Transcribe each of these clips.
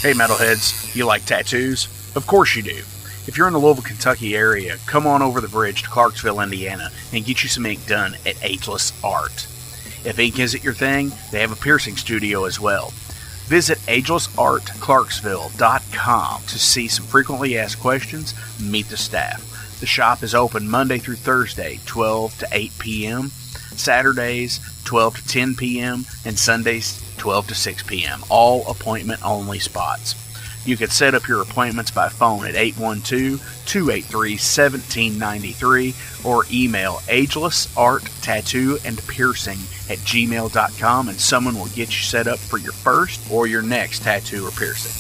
Hey metalheads, you like tattoos? Of course you do. If you're in the Louisville, Kentucky area, come on over the bridge to Clarksville, Indiana, and get you some ink done at Ageless Art. If ink isn't your thing, they have a piercing studio as well. Visit agelessartclarksville.com to see some frequently asked questions, meet the staff. The shop is open Monday through Thursday, 12 to 8 p.m., Saturdays, 12 to 10 p.m., and Sundays, 12 to 6 p.m., all appointment-only spots. You can set up your appointments by phone at 812-283-1793 or email agelessarttattooandpiercing@gmail.com, and someone will get you set up for your first or your next tattoo or piercing.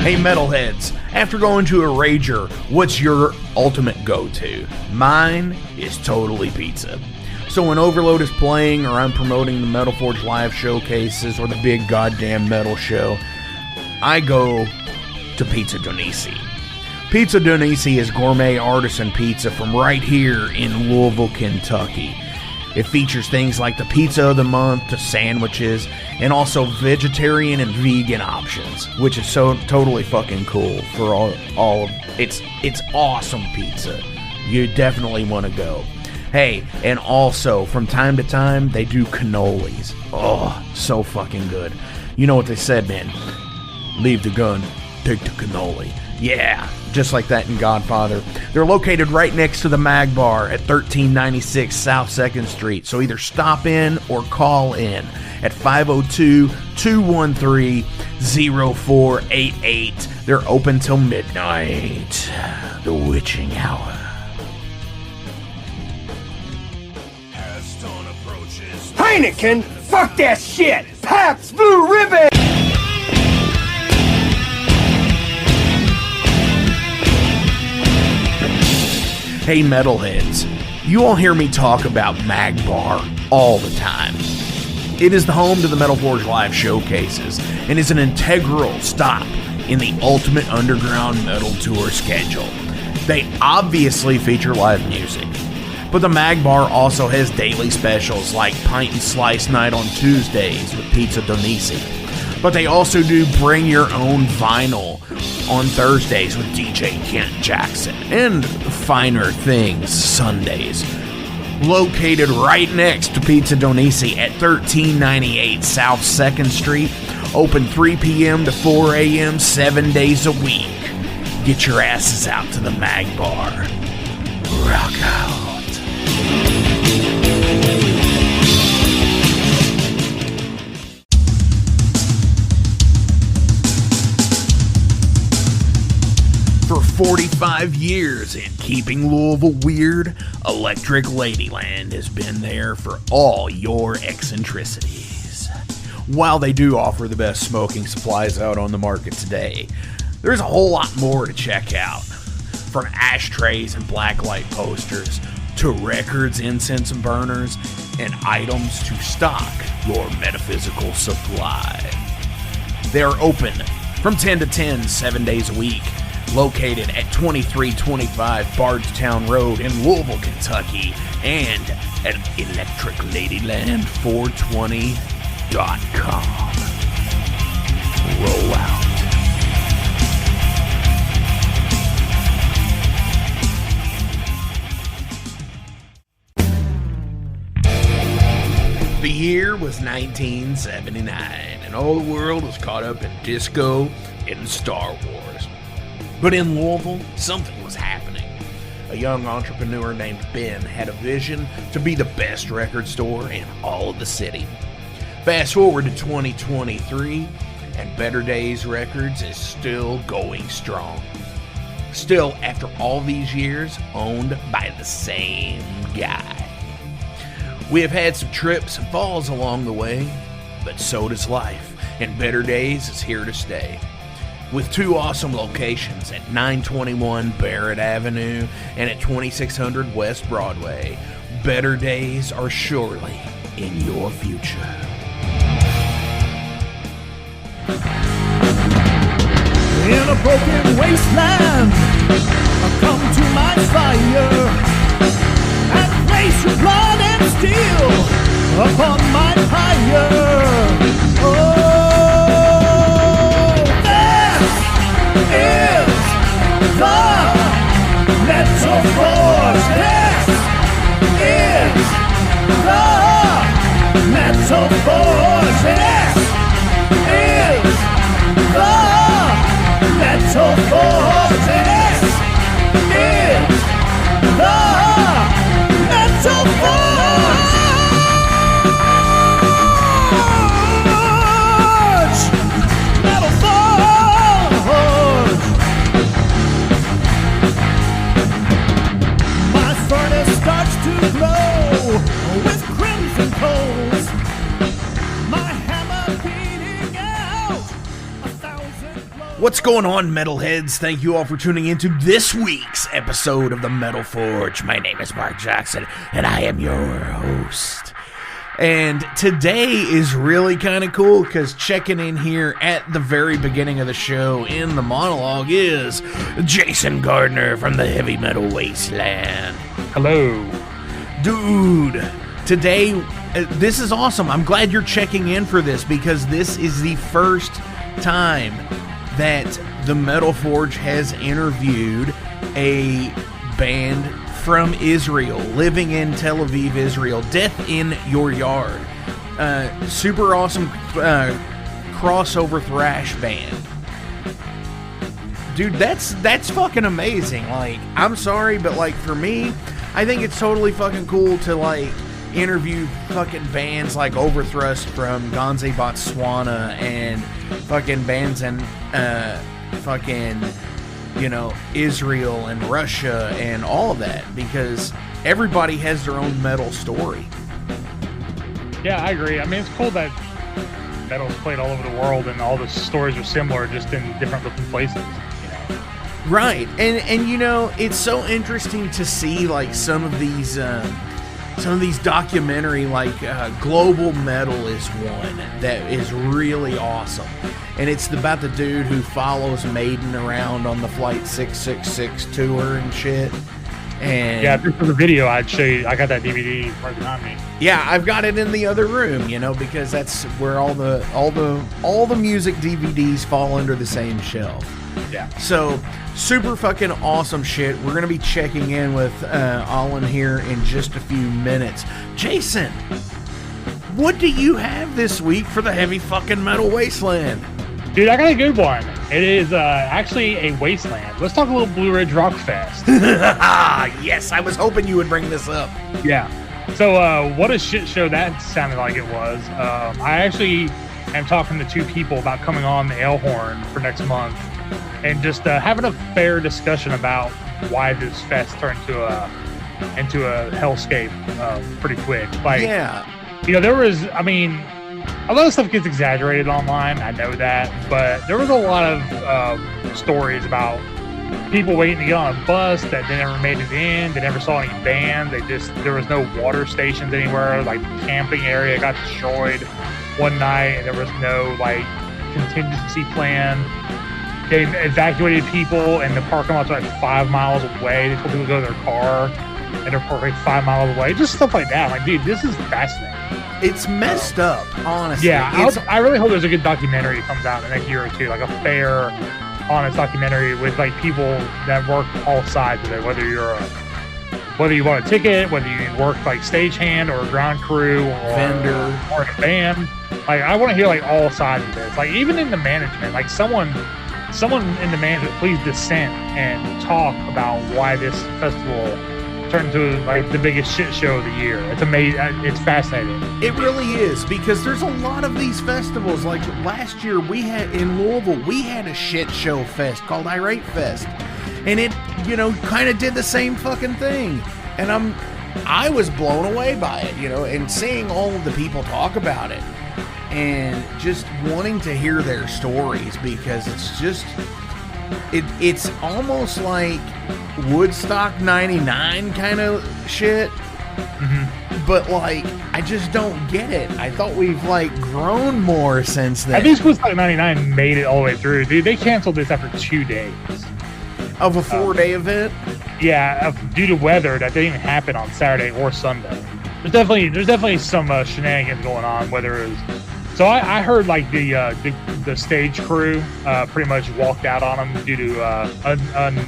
Hey metalheads, after going to a rager, what's your ultimate go-to? Mine is totally pizza. So when Overload is playing, or I'm promoting the Metal Forge live showcases, or the big goddamn metal show, I go to Pizza DoNisi. Pizza DoNisi is gourmet artisan pizza from right here in Louisville, Kentucky. It features things like the pizza of the month, the sandwiches, and also vegetarian and vegan options, which is so totally fucking cool for all of it's awesome pizza. You definitely want to go. Hey, and also from time to time they do cannolis. Oh, so fucking good. You know what they said, man? Leave the gun, take the cannoli. Yeah, just like that in Godfather. They're located right next to the Mag Bar at 1396 South 2nd Street. So either stop in or call in at 502-213-0488. They're open till midnight. The witching hour. Heineken? Fuck that shit! Pabst Blue Ribbon! Hey metalheads, you all hear me talk about Mag Bar all the time. It is the home to the Metal Forge live showcases and is an integral stop in the Ultimate Underground Metal Tour schedule. They obviously feature live music, but the Mag Bar also has daily specials like Pint and Slice Night on Tuesdays with Pizza DoNisi. But they also do Bring Your Own Vinyl on Thursdays with DJ Kent Jackson, and Finer Things Sundays. Located right next to Pizza DoNisi at 1398 South 2nd Street, open 3 p.m. to 4 a.m. 7 days a week. Get your asses out to the Mag Bar. Rock out. For 45 years in keeping Louisville weird, Electric Ladyland has been there for all your eccentricities. While they do offer the best smoking supplies out on the market today, there's a whole lot more to check out. From ashtrays and blacklight posters, to records, incense and burners, and items to stock your metaphysical supply. They are open from 10 to 10, 7 days a week. Located at 2325 Bardstown Road in Louisville, Kentucky, and at electricladyland420.com. Roll out. The year was 1979, and all the world was caught up in disco and Star Wars. But in Louisville, something was happening. A young entrepreneur named Ben had a vision to be the best record store in all of the city. Fast forward to 2023, and Better Days Records is still going strong. Still, after all these years, owned by the same guy. We have had some trips and falls along the way, but so does life, and Better Days is here to stay. With two awesome locations at 921 Barrett Avenue and at 2600 West Broadway, better days are surely in your future. in a broken wasteland. Come to my fire and place your blood and steel upon my pyre. Oh, this is the Metal Forge. This is the Metal Forge. This is the Metal Forge. This is the Metal Forge. Metal Forge. My furnace starts to glow with crimson coals. My hammer beating out 1,000 blows. What's going on, metalheads? Thank you all for tuning into this week's episode of the Metal Forge. My name is Mark Jackson, and I am your host. And today is really kind of cool because checking in here at the very beginning of the show in the monologue is Jason Gardner from the Heavy Metal Wasteland. Hello. Dude, today, this is awesome. I'm glad you're checking in for this because this is the first time that the Metal Forge has interviewed a band from Israel, living in Tel Aviv, Israel. Death in Your Yard. Super awesome crossover thrash band. Dude, that's fucking amazing. Like, I'm sorry, but like for me, I think it's totally fucking cool to like interview fucking bands like Overthrust from Gonze, Botswana, and fucking bands in fucking, you know, Israel and Russia and all of that, because everybody has their own metal story. Yeah, I agree. I mean, it's cool that metal's played all over the world and all the stories are similar, just in different looking places. You know? Right, and you know, it's so interesting to see like some of these documentary, like Global Metal is one that is really awesome, and it's about the dude who follows Maiden around on the Flight 666 tour and shit. And yeah, this was a video I'd show you. I got that DVD right behind me. Yeah, I've got it in the other room, you know, because that's where all the music DVDs fall under the same shelf. Yeah. So, super fucking awesome shit. We're going to be checking in with Alon here in just a few minutes. Jason, what do you have this week for the Heavy fucking Metal Wasteland? Dude, I got a good one. It is actually a wasteland. Let's talk a little Blue Ridge Rock Fest. Yes, I was hoping you would bring this up. Yeah. So, what a shit show that sounded like it was. I actually am talking to two people about coming on the Elhorn for next month and just having a fair discussion about why this fest turned into a hellscape pretty quick. Like, yeah. You know, there was, I mean, a lot of stuff gets exaggerated online, I know that, but there was a lot of stories about people waiting to get on a bus that they never made it in, they never saw any bands, there was no water stations anywhere, like the camping area got destroyed one night and there was no like contingency plan. They evacuated people and the parking lots were like 5 miles away. They told people to go to their car and they're parked like 5 miles away. Just stuff like that. Like, dude, this is fascinating. It's messed up, honestly. Yeah, I really hope there's a good documentary that comes out in the next year or two, like a fair, honest documentary with like people that work all sides of it. Whether you want a ticket, whether you work like stagehand or ground crew or vendor or a band. Like, I want to hear like all sides of this. Like, even in the management, like someone in the management, please dissent and talk about why this festival turned into like the biggest shit show of the year. It's amazing. It's fascinating. It really is, because there's a lot of these festivals. Like last year we had in Louisville, we had a shit show fest called Irate Fest, and it, you know, kind of did the same fucking thing. And I was blown away by it, you know, and seeing all of the people talk about it and just wanting to hear their stories, because it's just it's almost like Woodstock 99 kind of shit. Mm-hmm. but like, I just don't get it. I thought we've like grown more since then. I think Woodstock 99 made it all the way through. Dude, they canceled this after 2 days. Of a 4-day event? Yeah, due to weather that didn't even happen on Saturday or Sunday. There's definitely some shenanigans going on. Whether it was, so I heard like the stage crew pretty much walked out on them due to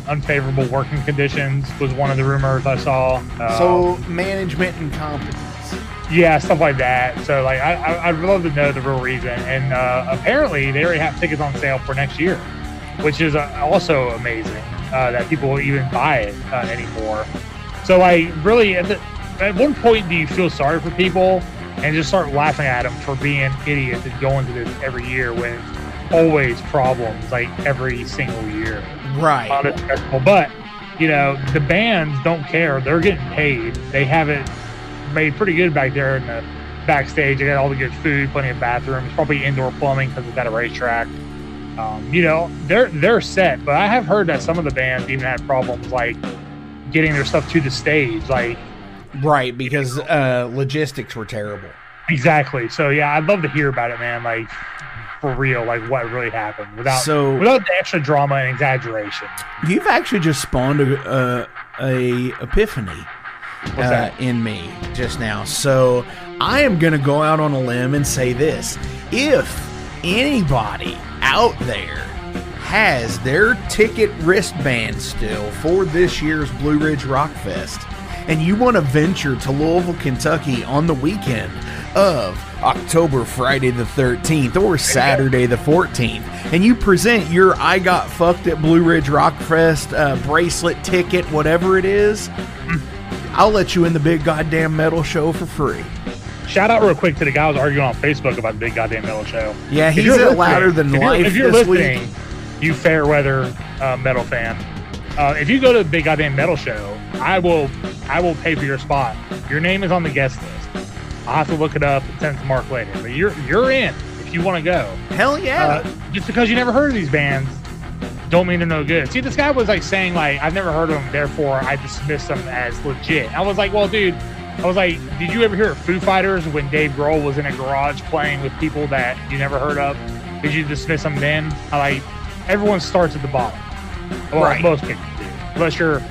unfavorable working conditions was one of the rumors I saw. So management incompetence. Yeah, stuff like that. So like I'd love to know the real reason. And apparently they already have tickets on sale for next year, which is also amazing that people will even buy it anymore. So like really at one point do you feel sorry for people and just start laughing at them for being idiots and going to this every year when it's always problems like every single year. Right. On this festival. But, you know, the bands don't care. They're getting paid. They have it made pretty good back there in the backstage. They got all the good food, plenty of bathrooms, probably indoor plumbing because it's got a racetrack. You know, they're set. But I have heard that some of the bands even had problems like getting their stuff to the stage. Like, right, because logistics were terrible. Exactly. So yeah, I'd love to hear about it, man. Like for real, like what really happened without the extra drama and exaggeration. You've actually just spawned a epiphany in me just now. So I am going to go out on a limb and say this: if anybody out there has their ticket wristband still for this year's Blue Ridge Rock Fest, and you want to venture to Louisville, Kentucky on the weekend of October Friday the 13th or Saturday the 14th, and you present your I Got Fucked at Blue Ridge Rock Fest bracelet, ticket, whatever it is, I'll let you in the Big Goddamn Metal Show for free. Shout out real quick to the guy who was arguing on Facebook about the Big Goddamn Metal Show. Yeah, he's at Louder Than Life if you're this listening, week. You fair weather metal fan. If you go to the Big Goddamn Metal Show, I will pay for your spot. Your name is on the guest list. I'll have to look it up and send it to Mark later. But you're in if you want to go. Hell yeah. Just because you never heard of these bands don't mean they're no good. See, this guy was like saying like, I've never heard of them, therefore I dismiss them as legit. I was like, well, dude, I was like, did you ever hear of Foo Fighters when Dave Grohl was in a garage playing with people that you never heard of? Did you dismiss them then? Everyone starts at the bottom. Well, right. Most people do. Unless you're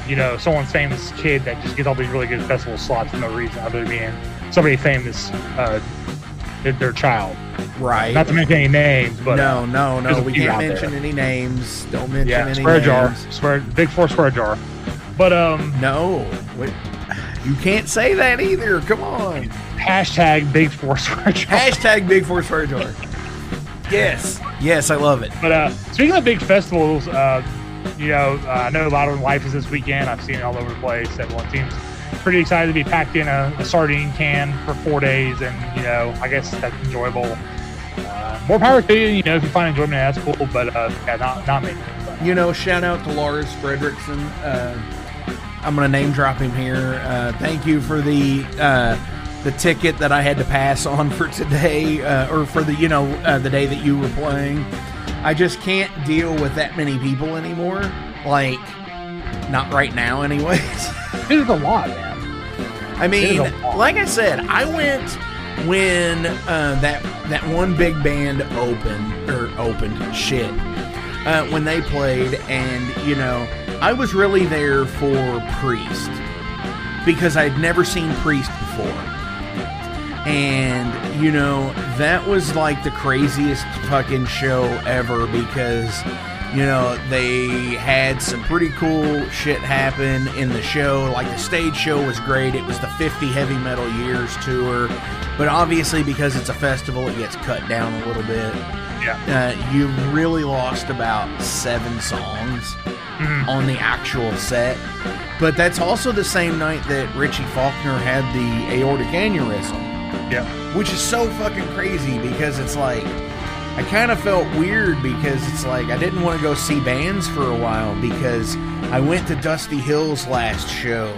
you know, someone's famous kid that just gets all these really good festival slots for no reason other than being somebody famous, their child. Right. Not to mention any names, but no. We can't mention any names. Don't mention any swear names. Jar. Big 4 swear jar. But no. Wait. You can't say that either. Come on. Hashtag Big 4 swear jar. Hashtag Big 4 swear jar. Yes, I love it. But speaking of big festivals, you know, I know Louder Than Life is this weekend. I've seen it all over the place. Everyone seems pretty excited to be packed in a sardine can for 4 days, and you know, I guess that's enjoyable. More power to you. You know, if you find enjoyment, that's cool. But yeah, not me. But. You know, shout out to Lars Fredrickson. I'm gonna name drop him here. Thank you for the ticket that I had to pass on for today, or for the the day that you were playing. I just can't deal with that many people anymore. Like, not right now, anyways. It is a lot, man. I mean, like I said, I went when that one big band opened shit when they played, and you know, I was really there for Priest because I'd never seen Priest before. And, you know, that was like the craziest fucking show ever because, you know, they had some pretty cool shit happen in the show. Like, the stage show was great. It was the 50 Heavy Metal Years tour. But obviously, because it's a festival, it gets cut down a little bit. Yeah. You really lost about 7 songs on the actual set. But that's also the same night that Richie Faulkner had the aortic aneurysm. Yeah. Which is so fucking crazy because it's like, I kind of felt weird because it's like, I didn't want to go see bands for a while because I went to Dusty Hill's last show.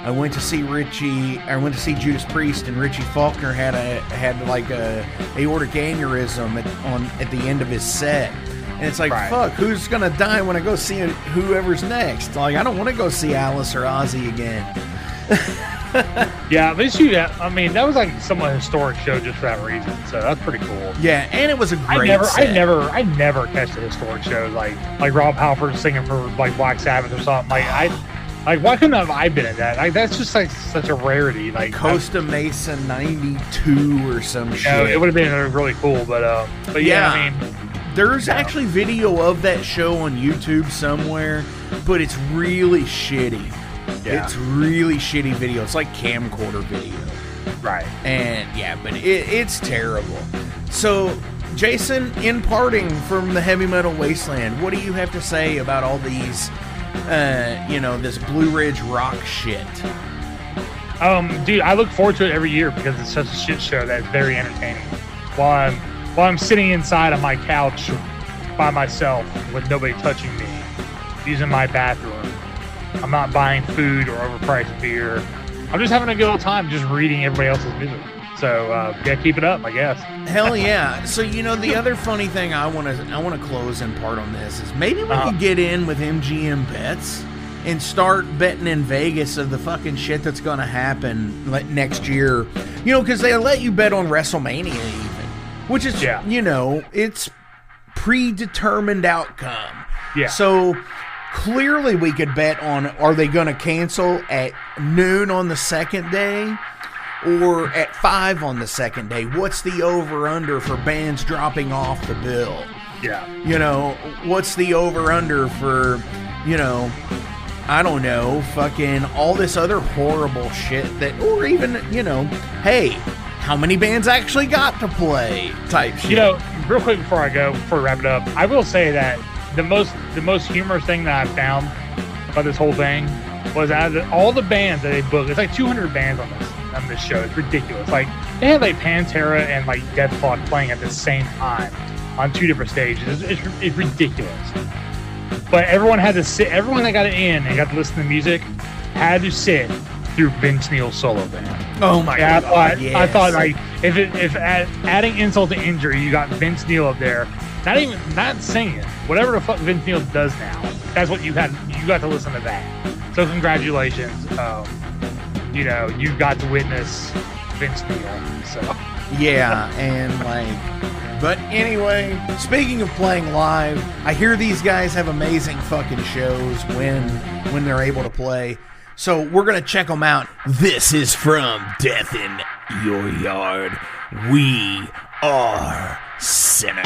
I went to see Judas Priest, and Richie Faulkner had like a aortic aneurysm at the end of his set. And it's like, fuck, who's going to die when I go see whoever's next? Like, I don't want to go see Alice or Ozzy again. Yeah, but I mean, that was like somewhat historic show just for that reason. So that's pretty cool. Yeah, and it was a great I never catch the historic shows like Rob Halford singing for like Black Sabbath or something. Why couldn't have I been in that? Like, that's just like such a rarity. Like Costa Mesa '92 or some shit. It would have been really cool, but yeah, I mean, there's actually video of that show on YouTube somewhere, but it's really shitty. Yeah. It's really shitty video. It's like camcorder video. Right. And yeah, but it's terrible. So, Jason, in parting from the Heavy Metal Wasteland, what do you have to say about all these, this Blue Ridge rock shit? Dude, I look forward to it every year because it's such a shit show that's very entertaining. While I'm sitting inside on my couch by myself with nobody touching me, using my bathroom. I'm not buying food or overpriced beer. I'm just having a good old time just reading everybody else's music. So, yeah, keep it up, I guess. Hell yeah. So, the other funny thing I want to close in part on this is maybe we could get in with MGM Bets and start betting in Vegas of the fucking shit that's going to happen next year. Because they let you bet on WrestleMania even, which is, it's predetermined outcome. Yeah. So clearly we could bet on, are they going to cancel at noon on the second day or at 5 on the second day? What's the over-under for bands dropping off the bill? Yeah. What's the over-under for, I don't know, fucking all this other horrible shit that, or even, hey, how many bands actually got to play type shit? Real quick before we wrap it up, I will say that the most humorous thing that I found about this whole thing was out of all the bands that they booked, it's like 200 bands on this show. It's ridiculous. Like, they had like Pantera and like Deathclaw playing at the same time on 2 different stages. It's ridiculous. But everyone had to sit. Everyone that got it in and got to listen to music had to sit through Vince Neil's solo band. Oh my god! I thought like if adding insult to injury, you got Vince Neil up there, not singing, whatever the fuck Vince Neil does now. That's what you got to listen to that. So congratulations, you got to witness Vince Neil. So yeah, and but anyway, speaking of playing live, I hear these guys have amazing fucking shows when they're able to play. So we're going to check them out. This is from Death in Your Yard. We are sinners.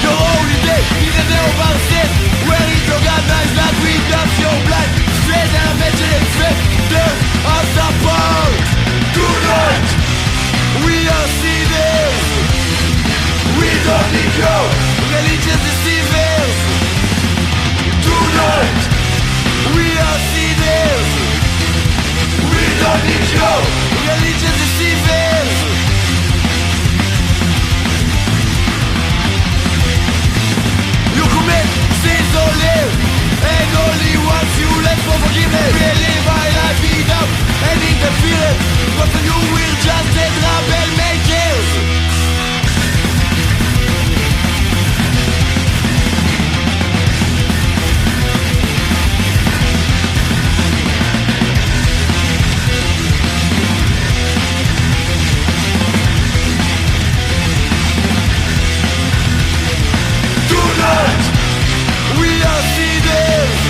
Your holy day, even though about sin, where you recognize that we got your blood, straight and imaginary straight, dirt on the boat. Tonight, we are sinners. We don't need your religious deceivers. Tonight, we are sinners. We don't need your religious deceivers. You commit sins only, and only once you let for forgiveness. Really my life without any interference, but you will just let troublemakers. We are sinners.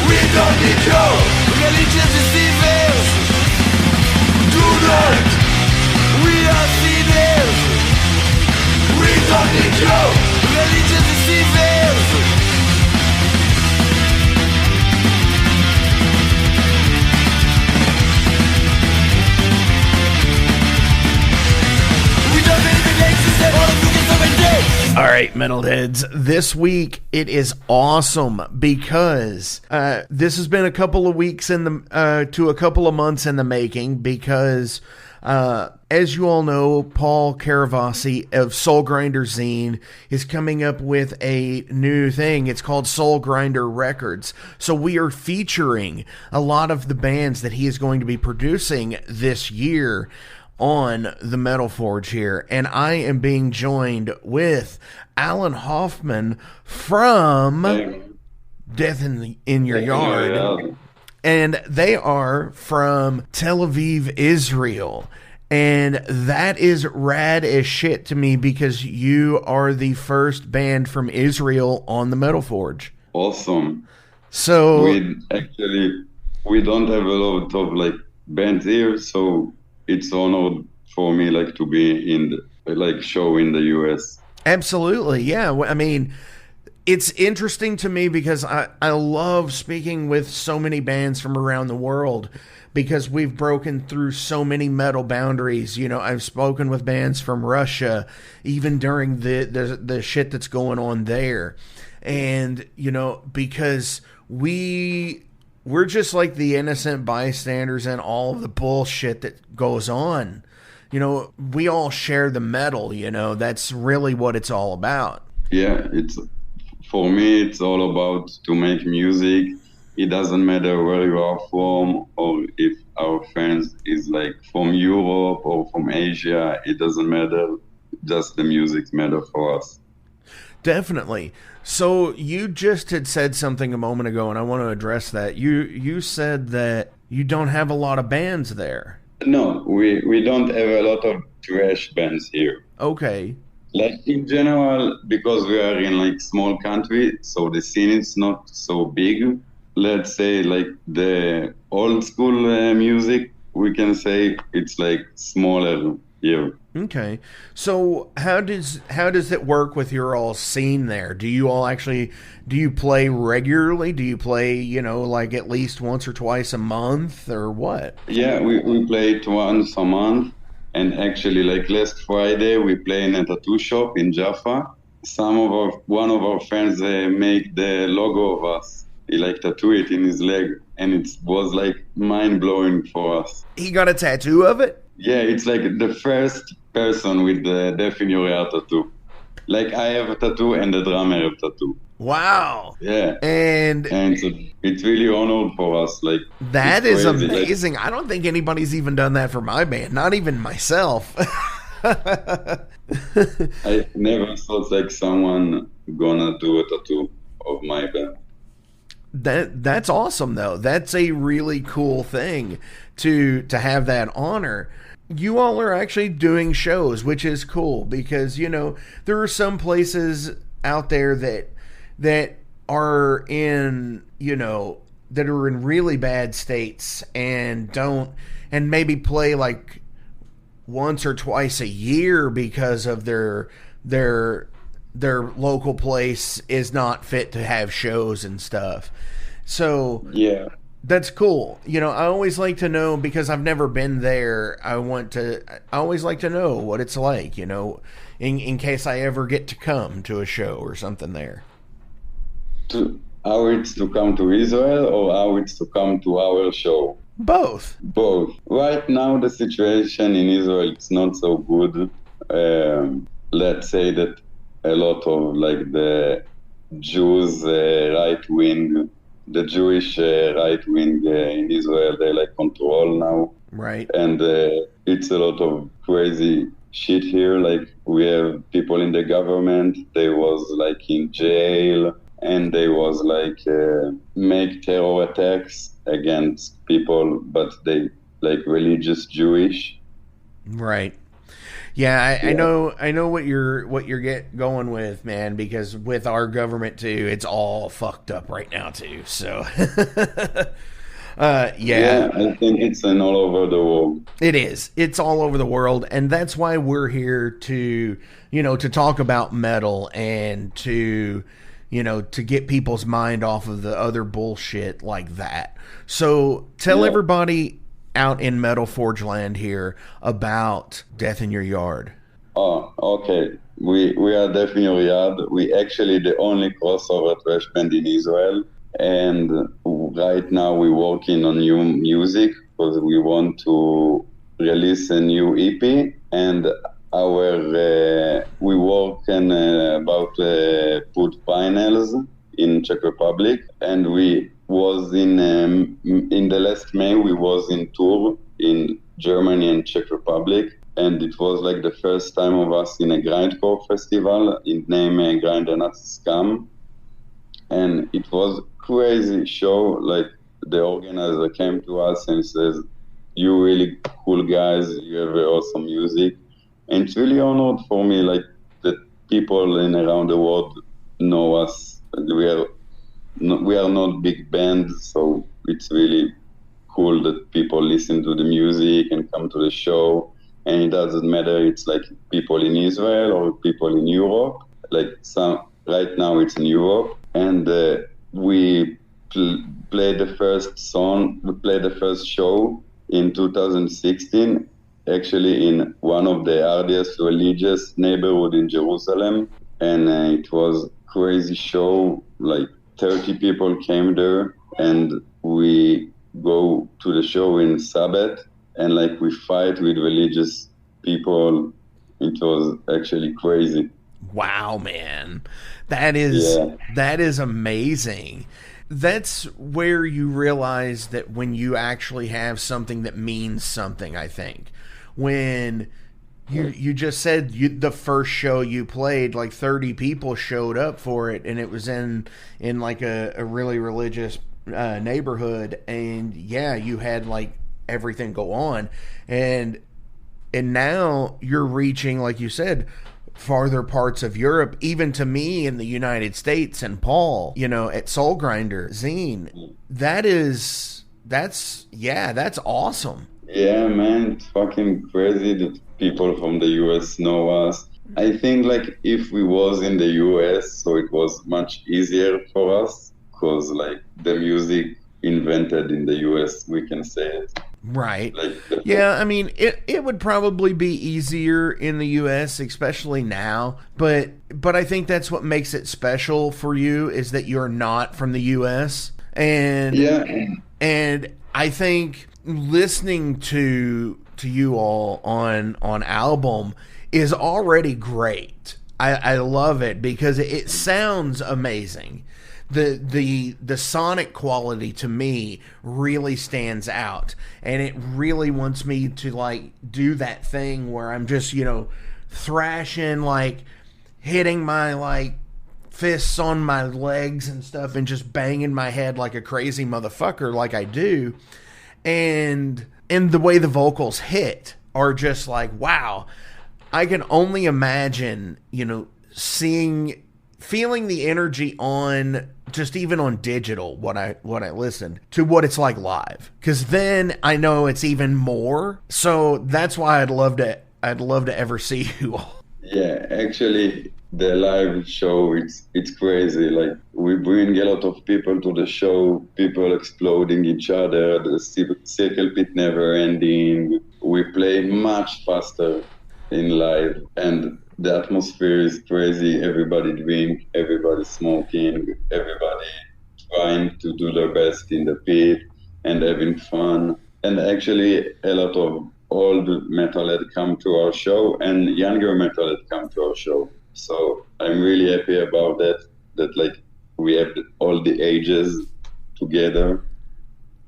We don't need your religious deceivers. Tonight, we are sinners. We don't need your religious deceivers. We don't need the gangsters that all of you can serve a day. All right, metalheads, this week it is awesome because this has been a couple of weeks to a couple of months in the making because as you all know, Paul Caravasi of Soulgrinder Zine is coming up with a new thing. It's called Soulgrinder Records. So we are featuring a lot of the bands that he is going to be producing this year on the Metal Forge here, and I am being joined with Alon Hoffman from Death in Your Yard, and they are from Tel Aviv, Israel. And that is rad as shit to me because you are the first band from Israel on the Metal Forge. Awesome. So we don't have a lot of like bands here, so it's honored for me like to be in the like show in the US. Absolutely, yeah. I mean, it's interesting to me because I love speaking with so many bands from around the world because we've broken through so many metal boundaries. You know, I've spoken with bands from Russia, even during the shit that's going on there. And, you know, because we're just like the innocent bystanders and all of the bullshit that goes on. You know, we all share the metal, you know, that's really what it's all about. Yeah, for me, it's all about to make music. It doesn't matter where you are from or if our fans is like from Europe or from Asia. It doesn't matter. Just the music matter for us. Definitely. So you just had said something a moment ago, and I want to address that. You said that you don't have a lot of bands there. No, we don't have a lot of thrash bands here. Okay. Like in general, because we are in like small country, so the scene is not so big. Let's say like the old school music, we can say it's like smaller here. Okay. So how does it work with your all scene there? Do you play regularly? Do you play, you know, like at least once or twice a month or what? Yeah, we play it once a month. And actually, like last Friday, we play in a tattoo shop in Jaffa. One of our friends made the logo of us. He like tattooed it in his leg, and it was like mind blowing for us. He got a tattoo of it? Yeah, it's like the first person with the Death in Your Yard tattoo. Like I have a tattoo and the drummer have a tattoo. Wow. Yeah. And it's really honored for us. Like that is crazy. amazing. Like, I don't think anybody's even done that for my band, not even myself. I never thought like someone gonna do a tattoo of my band. That's awesome though. That's a really cool thing to have that honor. You all are actually doing shows, which is cool because, you know, there are some places out there that are in, you know, that are in really bad states and maybe play like once or twice a year because of their local place is not fit to have shows and stuff. So yeah, that's cool. You know, I always like to know because I've never been there. I always like to know what it's like, you know, in case I ever get to come to a show or something there. How it's to come to Israel or how it's to come to our show? Both. Right now, the situation in Israel is not so good. Let's say that a lot of like the Jews the Jewish right wing in Israel, they like control now. Right. And it's a lot of crazy shit here. Like we have people in the government, they was like in jail, and they was like make terror attacks against people, but they like religious Jewish. Right. Yeah, I know what you're going with, man, because with our government too, it's all fucked up right now too. So yeah, I think it's all over the world. It is. It's all over the world, and that's why we're here to, you know, to talk about metal and to, you know, to get people's mind off of the other bullshit like that. So tell everybody out in Metal Forge land here about Death in Your Yard. Oh, okay. We are Death in Your Yard. We actually the only crossover thrash band in Israel, and right now we're working on new music because we want to release a new EP, and we work about put vinyls in Czech Republic, and we was in the last May we was in tour in Germany and Czech Republic. And it was like the first time of us in a grindcore festival in name Grind and Scam. And it was crazy show. Like the organizer came to us and says, "You really cool guys, you have awesome music." And it's really honored for me, like that people in around the world know us. We are not big bands, so it's really cool that people listen to the music and come to the show. And it doesn't matter, it's like people in Israel or people in Europe. Like right now it's in Europe. And we played the first show in 2016, actually in one of the hardest religious neighborhood in Jerusalem. And it was crazy show, like 30 people came there, and we go to the show in Sabbath, and like we fight with religious people. It was actually crazy. Wow, man. That is amazing. That's where you realize that when you actually have something that means something, I think. When you just said the first show you played, like 30 people showed up for it, and it was in like a really religious neighborhood, and yeah, you had like everything go on, and now you're reaching, like you said, farther parts of Europe, even to me in the United States, and Paul, at Soulgrinder Zine. That's awesome. Yeah, man, it's fucking crazy that people from the US know us. I think like if we was in the US, so it was much easier for us, because like the music invented in the US, we can say it. Right. Yeah, I mean, it would probably be easier in the US, especially now, but I think that's what makes it special for you, is that you're not from the US. And and I think listening to you all on album is already great. I love it because it sounds amazing. The sonic quality to me really stands out, and it really wants me to like do that thing where I'm just thrashing, like hitting my like fists on my legs and stuff, and just banging my head like a crazy motherfucker like I do. And the way the vocals hit are just like, wow. I can only imagine, feeling the energy on just even on digital when I listened to what it's like live, because then I know it's even more. So that's why I'd love to ever see you all. Yeah, actually the live show, it's crazy. Like we bring a lot of people to the show, people exploding each other, the circle pit never ending. We play much faster in live, and the atmosphere is crazy. Everybody drink, everybody smoking, everybody trying to do their best in the pit and having fun. And actually a lot of old metalhead come to our show, and younger metalhead come to our show. So I'm really happy about that like we have all the ages together.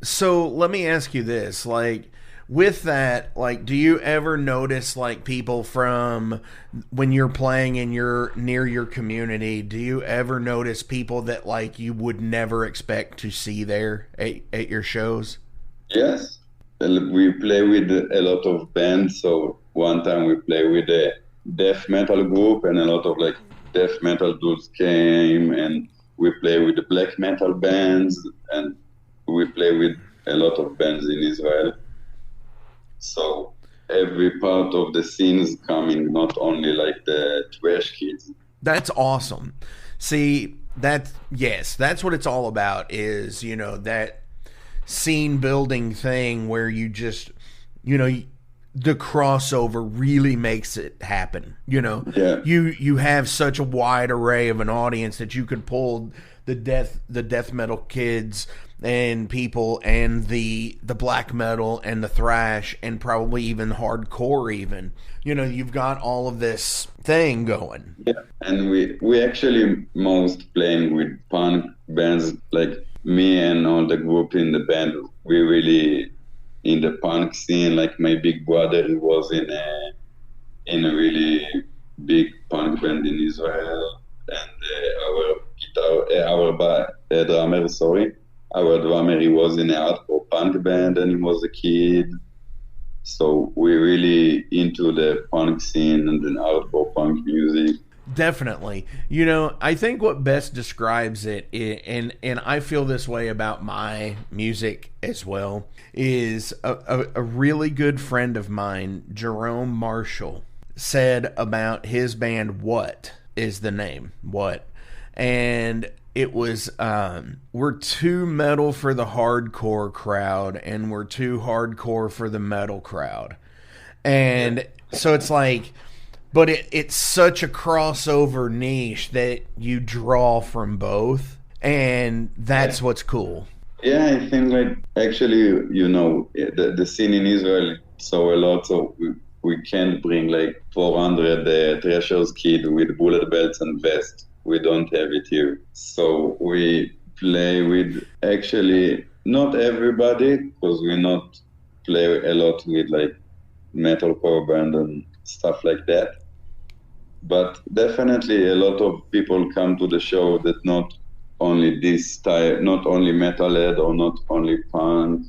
So let me ask you this, like, with that, like, do you ever notice, like, people from when you're playing and you're near your community, do you ever notice people that, like, you would never expect to see there at your shows? Yes. We play with a lot of bands. So one time we play with a death metal group, and a lot of, like, death metal dudes came, and we play with the black metal bands, and we play with a lot of bands in Israel. So every part of the scene is coming, not only like the trash kids. That's awesome. See, that's what it's all about, is, that scene building thing where you just, the crossover really makes it happen. Yeah. You have such a wide array of an audience that you could pull the death metal kids and people, and the black metal and the thrash, and probably even hardcore even. You've got all of this thing going. Yeah, and we actually most playing with punk bands, like me and all the group in the band. We really in the punk scene. Like my big brother, he was in a really big punk band in Israel, and our drummer, he was in a hardcore punk band, and he was a kid. So we're really into the punk scene and the hardcore punk music. Definitely. You know, I think what best describes it, and I feel this way about my music as well, is a really good friend of mine, Jerome Marshall, said about his band, What is the name? What? And it was, we're too metal for the hardcore crowd, and we're too hardcore for the metal crowd. And so it's like, but it's such a crossover niche that you draw from both, and that's what's cool. Yeah, I think like actually, you know, the scene in Israel so a lot, so we can't bring like 400 thrashers kid with bullet belts and vest. We don't have it here. So we play with actually not everybody, because we not play a lot with like metalcore band and stuff like that. But definitely a lot of people come to the show that not only this style, not only metalhead or not only punk.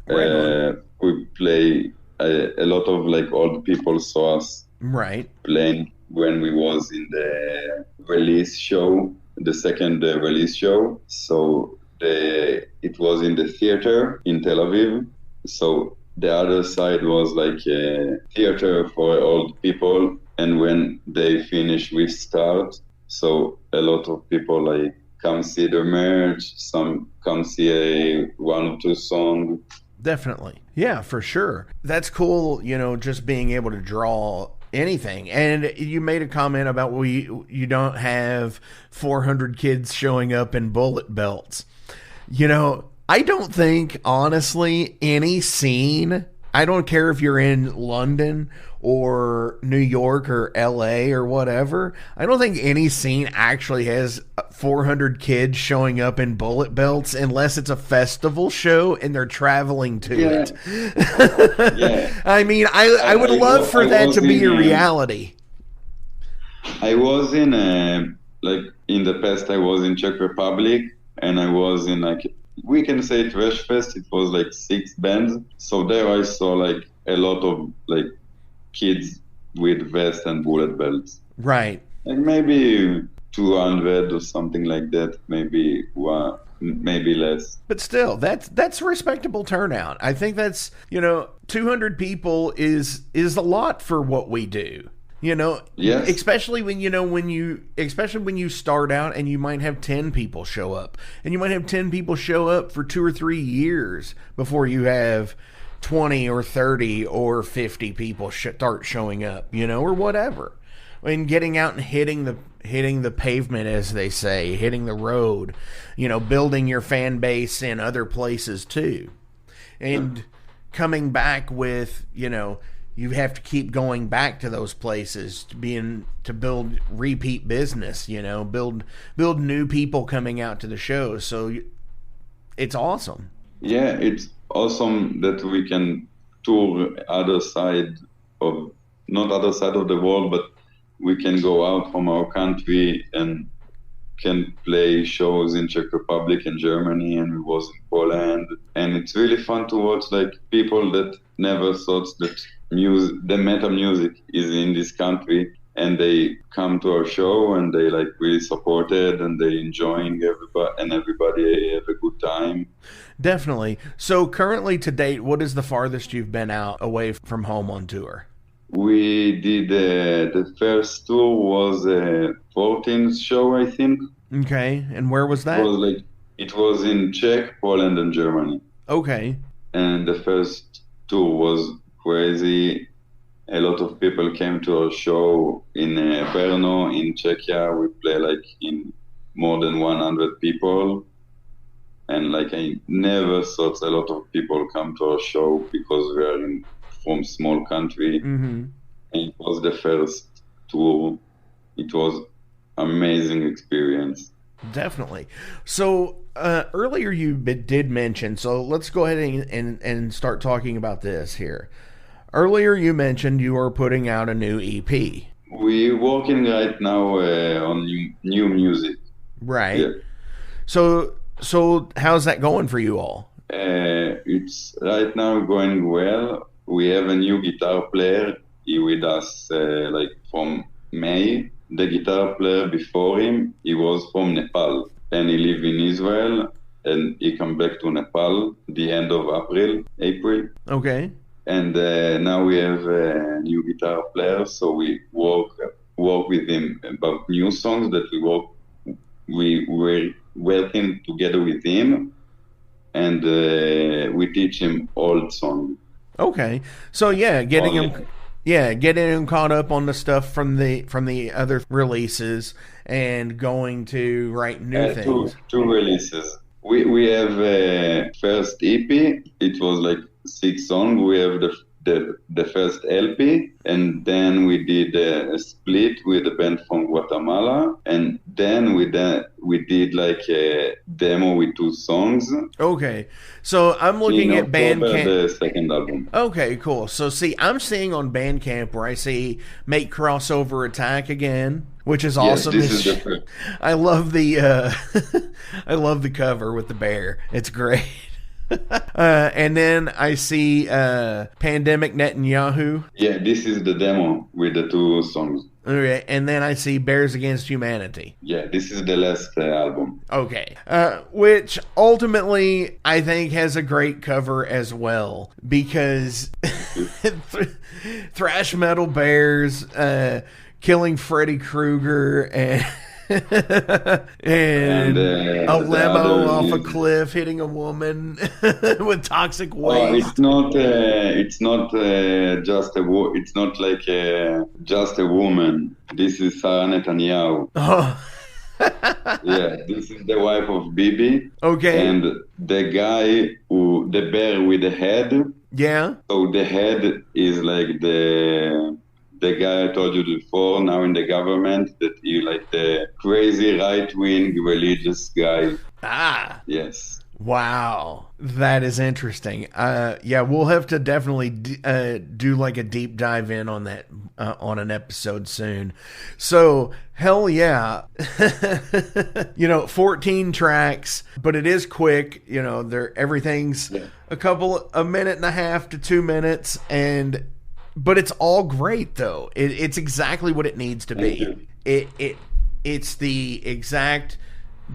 We play a lot of like old people saw us playing when we was in the release show, the second release show. So it was in the theater in Tel Aviv. So the other side was like a theater for old people. And when they finish, we start. So a lot of people like come see the merch, some come see one or two songs. Definitely. Yeah, for sure. That's cool, you know, just being able to draw anything. And you made a comment about you don't have 400 kids showing up in bullet belts. You know, I don't think, honestly, any scene, I don't care if you're in London or New York or LA or whatever, I don't think any scene actually has 400 kids showing up in bullet belts unless it's a festival show and they're traveling to it. Yeah. I mean, I would love for that to be a reality. I was in like in the past I was in Czech Republic, and I was in like, we can say Thrash Fest. It was like 6 bands. So there I saw like a lot of like kids with vests and bullet belts. Right. Like maybe 200 or something like that. Maybe one, maybe less. But still, that's a respectable turnout. I think that's, you know, 200 people is a lot for what we do. You know, yes. Especially when you start out and you might have 10 people show up, and you might have 10 people show up for 2 or 3 years before you have 20 or 30 or 50 people start showing up, you know, or whatever. And getting out and hitting the pavement, as they say, hitting the road, you know, building your fan base in other places too. And coming back with, you know, you have to keep going back to those places to build repeat business, you know, build new people coming out to the shows. So it's awesome. Yeah, it's awesome that we can tour not other side of the world, but we can go out from our country and can play shows in Czech Republic and Germany, and we was in Poland. And it's really fun to watch like people that never thought that the metal music is in this country, and they come to our show and they like really support it, and they enjoying everybody have a good time. Definitely. So currently to date, what is the farthest you've been out away from home on tour? We did the first tour was a 14th show, I think. Okay, and where was that? It was in Czech, Poland, and Germany. Okay. And the first tour was crazy. A lot of people came to our show in Brno, in Czechia. We play like in more than 100 people. And like I never thought a lot of people come to our show because we are from small country. Mm-hmm. And it was the first tour. It was amazing experience. Definitely. So earlier you did mention, so let's go ahead and start talking about this here. Earlier you mentioned you are putting out a new EP. We're working right now on new music. Right. Yeah. So how's that going for you all? It's right now going well. We have a new guitar player. He with us like from May. The guitar player before him, he was from Nepal and he lived in Israel, and he come back to Nepal the end of April. Okay. And now we have a new guitar player, so we work with him about new songs that we were working together with him, and we teach him old songs. Okay. So getting him caught up on the stuff from the other releases and going to write new things. Two releases. We have first EP. It was like 6 songs. We have the first LP, and then we did a split with a band from Guatemala, and then we did like a demo with 2 songs. Okay, so I'm looking at Bandcamp. The second album. Okay, cool. So see, I'm seeing on Bandcamp where I see "Make Crossover Attack Again," which is awesome. Yes, this is the first. I love the I love the cover with the bear. It's great. And then I see Pandemic Netanyahu. Yeah, this is the demo with the 2 songs. Okay, and then I see Bears Against Humanity. Yeah, this is the last album. Okay, which ultimately I think has a great cover as well, because thrash metal bears killing Freddy Krueger and a limo off a cliff hitting a woman with toxic waste. It's not just it's not like just a woman. This is Sarah Netanyahu. Oh. Yeah, this is the wife of Bibi. Okay. And the guy the bear with the head. Yeah. So the head is like the guy I told you before, now in the government, that he like the crazy right-wing religious guy. Ah. Yes. Wow. That is interesting. We'll have to definitely do like a deep dive in on that on an episode soon. So, hell yeah. 14 tracks, but it is quick. Everything's a minute and a half to 2 minutes, but it's all great though. It's exactly what it needs to be. It's the exact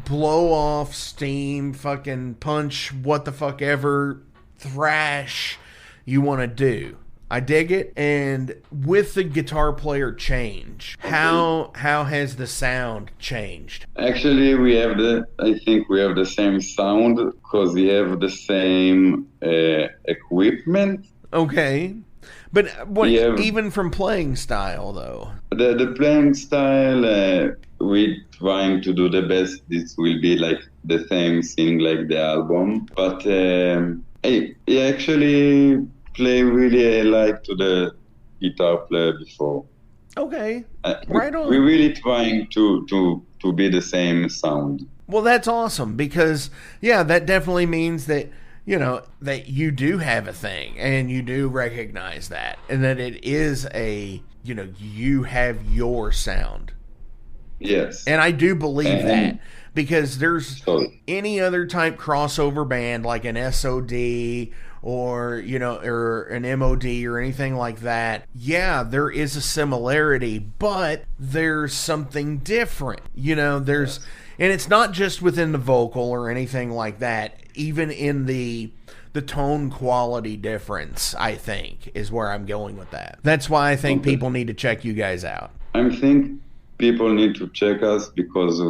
blow off steam fucking punch what the fuck ever thrash you want to do. I dig it. And with the guitar player change, how has the sound changed? Actually, I think we have the same sound because we have the same equipment. Okay. But even from playing style, though? The playing style, we're trying to do the best. This will be like the same thing like the album. But I actually play really like to the guitar player before. Okay, right on. We're really trying to be the same sound. Well, that's awesome because, that definitely means that that you do have a thing and you do recognize that, and that it is you have your sound. Yes. And I do believe that, because there's any other type crossover band like an SOD or or an MOD or anything like that. Yeah, there is a similarity, but there's something different. There's and it's not just within the vocal or anything like that. Even in the tone quality difference, I think, is where I'm going with that. That's why I think people need to check you guys out. I think people need to check us because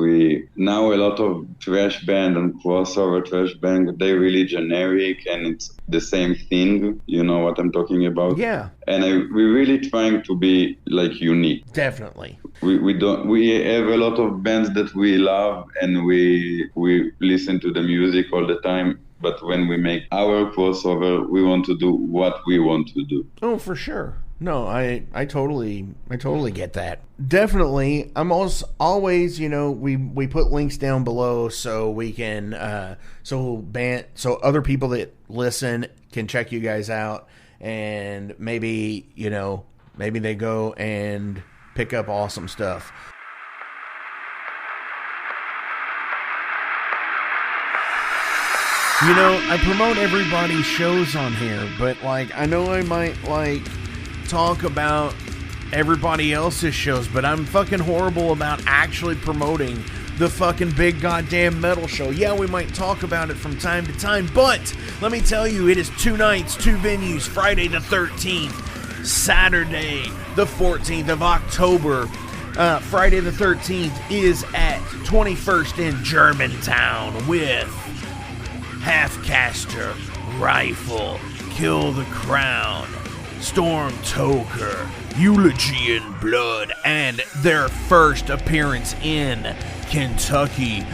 now a lot of thrash band and crossover thrash band, they're really generic and it's the same thing. You know what I'm talking about? Yeah. And we're really trying to be like unique. Definitely. We have a lot of bands that we love and we listen to the music all the time. But when we make our crossover, we want to do what we want to do. Oh, for sure. No, I totally get that. Definitely, I'm also always, we put links down below so we can so other people that listen can check you guys out, and maybe they go and pick up awesome stuff. I promote everybody's shows on here, but I know I might talk about everybody else's shows, but I'm fucking horrible about actually promoting the fucking big goddamn metal show. Yeah, we might talk about it from time to time, but let me tell you, it is 2 nights, 2 venues, Friday the 13th, Saturday the 14th of October. Friday the 13th is at 21st in Germantown with Halfcaster, Rifle, Kill the Crown, Storm Toker, Eulogy in Blood, and their first appearance in Kentucky,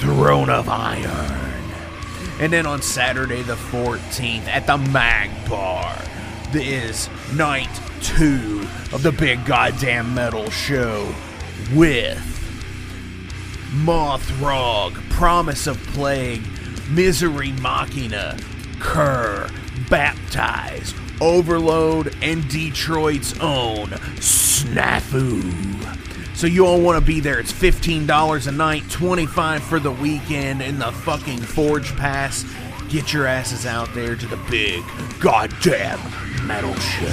Throne of Iron. And then on Saturday the 14th at the Mag Bar, is night 2 of the big goddamn metal show with Mothrog, Promise of Plague, Misery Machina, Kerr, Baptize, Overload, and Detroit's own Snafu. So you all want to be there. It's $15 a night, $25 for the weekend in the fucking Forge Pass. Get your asses out there to the big goddamn metal show.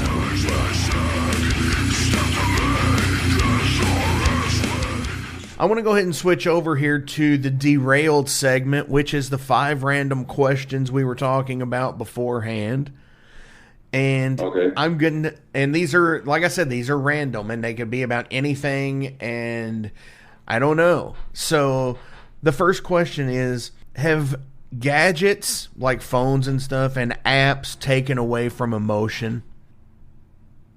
I want to go ahead and switch over here to the derailed segment, which is the 5 random questions we were talking about beforehand. And okay. I'm going to, and these are, like I said, these are random and they could be about anything, and I don't know. So the first question is, have gadgets like phones and stuff and apps taken away from emotion?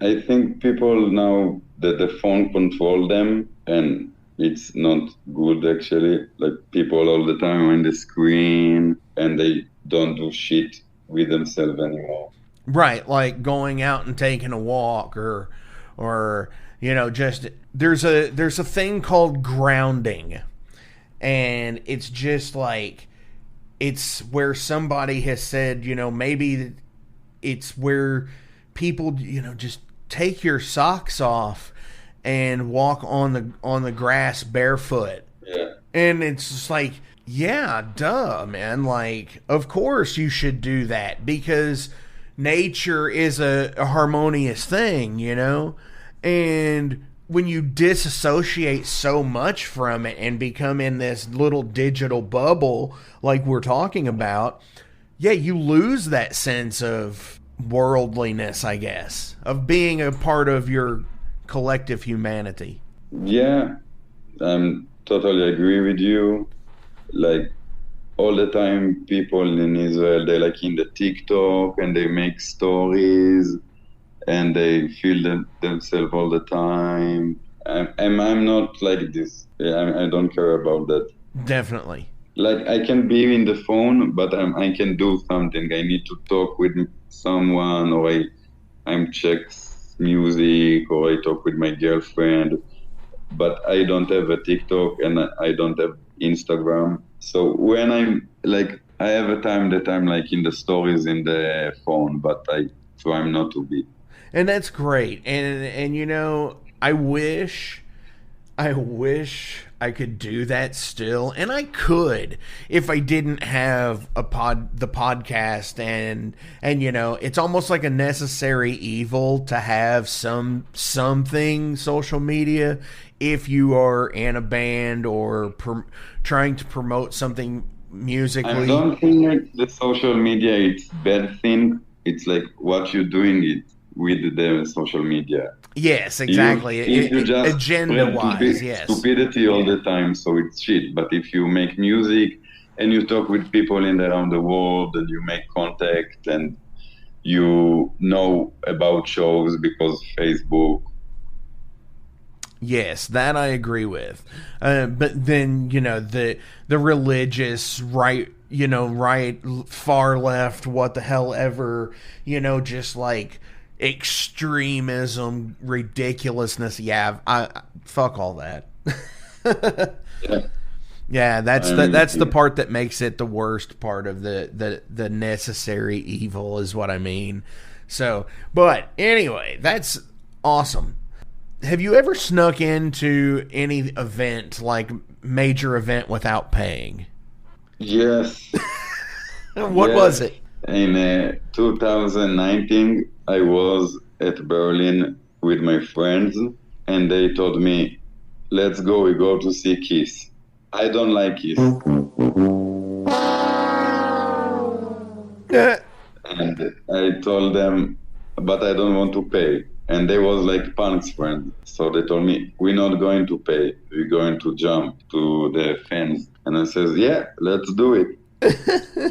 I think people now that the phone control them, and it's not good actually. Like people all the time on the screen and they don't do shit with themselves anymore. Right, like going out and taking a walk or just there's a thing called grounding. And it's just like, it's where somebody has said, maybe it's where people, just take your socks off and walk on the grass barefoot. Yeah. And it's just like, yeah, duh, man. Like, of course you should do that because nature is a harmonious thing, And when you disassociate so much from it and become in this little digital bubble like we're talking about, yeah, you lose that sense of worldliness, I guess, of being a part of your collective humanity. Yeah, I'm totally agree with you. Like all the time people in Israel, they like in the TikTok and they make stories and they feel themselves all the time. I'm not like this. I don't care about that. Definitely. Like I can be in the phone, but I can do something. I need to talk with someone, or I'm check music, or I talk with my girlfriend. But I don't have a TikTok and I don't have Instagram. So when I'm like, I have a time that I'm like in the stories in the phone, but I try not to be. And that's great. And I wish I could do that still, and I could if I didn't have the podcast and it's almost like a necessary evil to have something social media if you are in a band or trying to promote something musically. I don't think like the social media it's bad thing. It's like what you're doing it with the social media. Yes, exactly. If you just agenda-wise, yes. Stupidity all the time, so it's shit. But if you make music and you talk with people around the world and you make contact and you know about shows because Facebook. Yes, that I agree with. But then, the religious right, right, far left, what the hell ever, just like extremism, ridiculousness. Yeah, I fuck all that. Yeah. Yeah, that's the part that makes it the worst part of the necessary evil is what I mean. So, but anyway, that's awesome. Have you ever snuck into any event, like major event, without paying? Yes. What was it? In 2019, I was at Berlin with my friends, and they told me, let's go, we go to see Kiss. I don't like Kiss. And I told them, but I don't want to pay. And they was like Punk's friend. So they told me, we're not going to pay. We're going to jump to the fans. And I says, yeah, let's do it.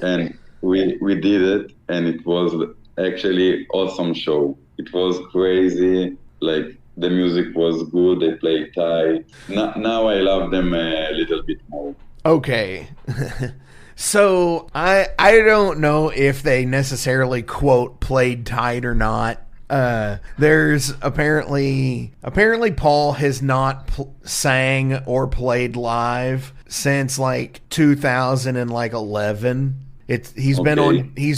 And we did it. And it was actually awesome show. It was crazy. Like, the music was good. They played tight. Now I love them a little bit more. Okay. So I don't know if they necessarily quote played tight or not. There's apparently Paul has not sang or played live since like 2011. He's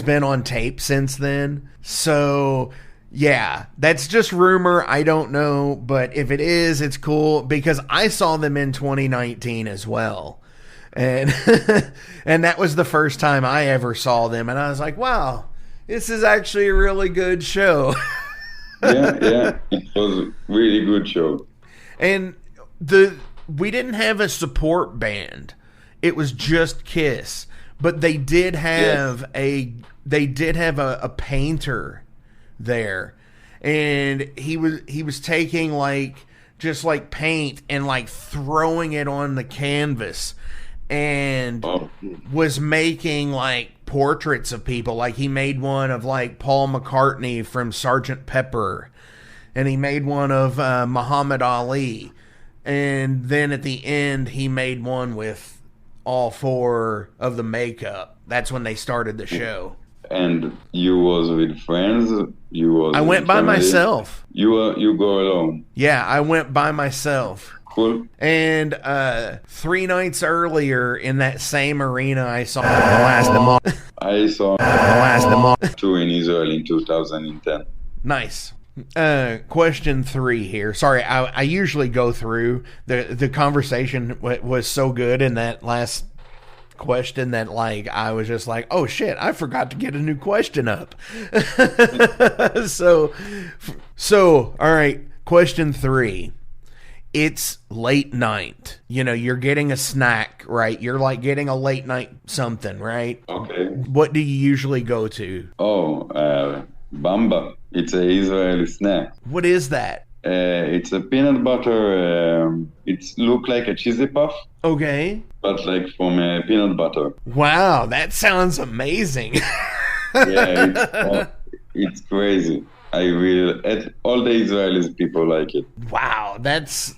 been on tape since then. So yeah, that's just rumor. I don't know, but if it is, it's cool because I saw them in 2019 as well. And and that was the first time I ever saw them, and I was like, wow, this is actually a really good show. yeah, it was a really good show. And we didn't have a support band. It was just Kiss. But they did have a painter there. And he was taking like just like paint and like throwing it on the canvas. And was making like portraits of people. Like he made one of like Paul McCartney from Sgt. Pepper, and he made one of Muhammad Ali, and then at the end he made one with all four of the makeup. That's when they started the show. And you was with friends? I went by myself. You go alone? Yeah, I went by myself. Cool. And 3 nights earlier in that same arena, I saw the last demo. I saw the last demo. 2 in Israel in 2010. Nice. Question 3 here. Sorry, I usually go through the conversation was so good in that last question that like I was just like, oh shit, I forgot to get a new question up. so all right, question 3. It's late night. You know, you're getting a snack, right? You're like getting a late night something, right? Okay. What do you usually go to? Bamba. It's an Israeli snack. What is that? It's a peanut butter. It looks like a cheesy puff. Okay. But like from peanut butter. Wow, that sounds amazing. Yeah, it's crazy. All the Israelis people like it. Wow, that's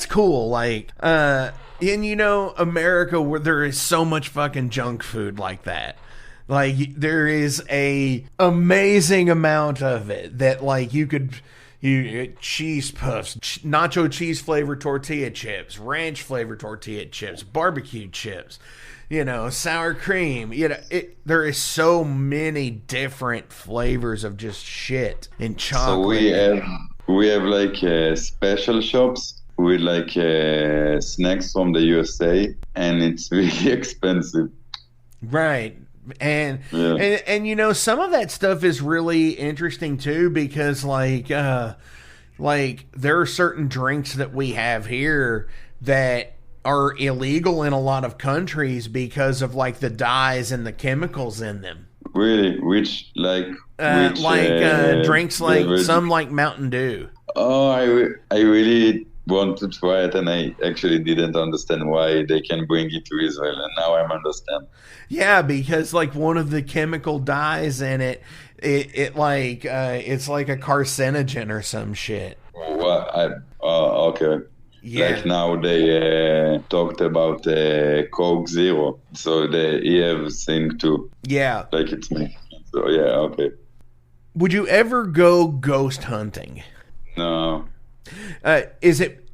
cool. Like, and you know, America, where there is so much fucking junk food like that. Like, there is a amazing amount of it that, like, you cheese puffs, nacho cheese flavored tortilla chips, ranch flavored tortilla chips, barbecue chips, you know, sour cream. You know, there is so many different flavors of just shit and chocolate. So we have like special shops with like snacks from the USA, and it's really expensive. Right. And you know, some of that stuff is really interesting too, because like there are certain drinks that we have here that are illegal in a lot of countries because of like the dyes and the chemicals in them. Really? Which drinks like some like Mountain Dew. Oh, I really want to try it, and I actually didn't understand why they can bring it to Israel, and now I understand. Yeah, because like one of the chemical dyes in it it's like a carcinogen or some shit. Okay. Yeah. Like now they talked about Coke Zero, so the EF thing too. Yeah. Like it's me. So yeah, okay. Would you ever go ghost hunting? No. Is it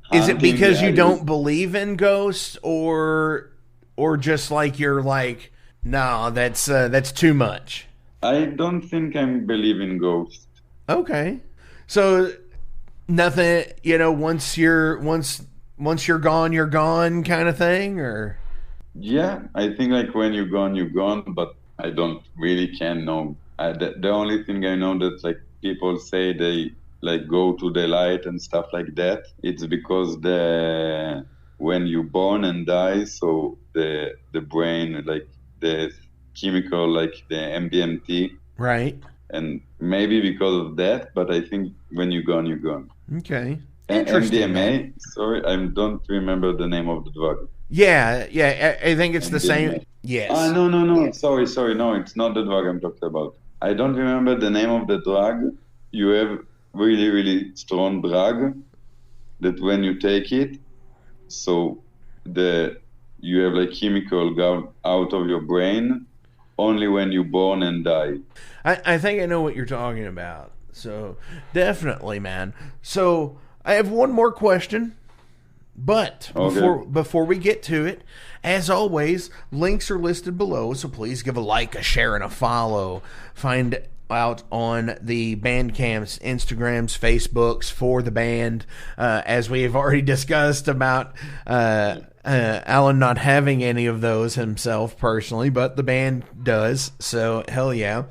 because yeah, you don't believe in ghosts, or just like you're like, no, that's too much? I don't think I believe in ghosts. Okay, so nothing, once you're gone, you're gone, kind of thing, or? Yeah, I think like when you're gone, but I don't really can know. The only thing I know that like people say they like go to the light and stuff like that. It's because when you born and die, so the brain, like the chemical, like the MDMT, right? And maybe because of that, but I think when you're gone, you're gone. Okay. MDMA. Sorry, I don't remember the name of the drug. Yeah, I think it's MDMA. The same. Yes. No. Yeah. Sorry. No, it's not the drug I'm talking about. I don't remember the name of the drug. You have really, really strong drug that when you take it, so you have like chemical go out of your brain only when you're born and die. I think I know what you're talking about. So definitely, man. So I have one more question. But before we get to it, as always, links are listed below, so please give a like, a share, and a follow. Find out on the Bandcamp's, Instagrams, Facebooks for the band, as we have already discussed about Alon not having any of those himself personally, but the band does, so hell yeah.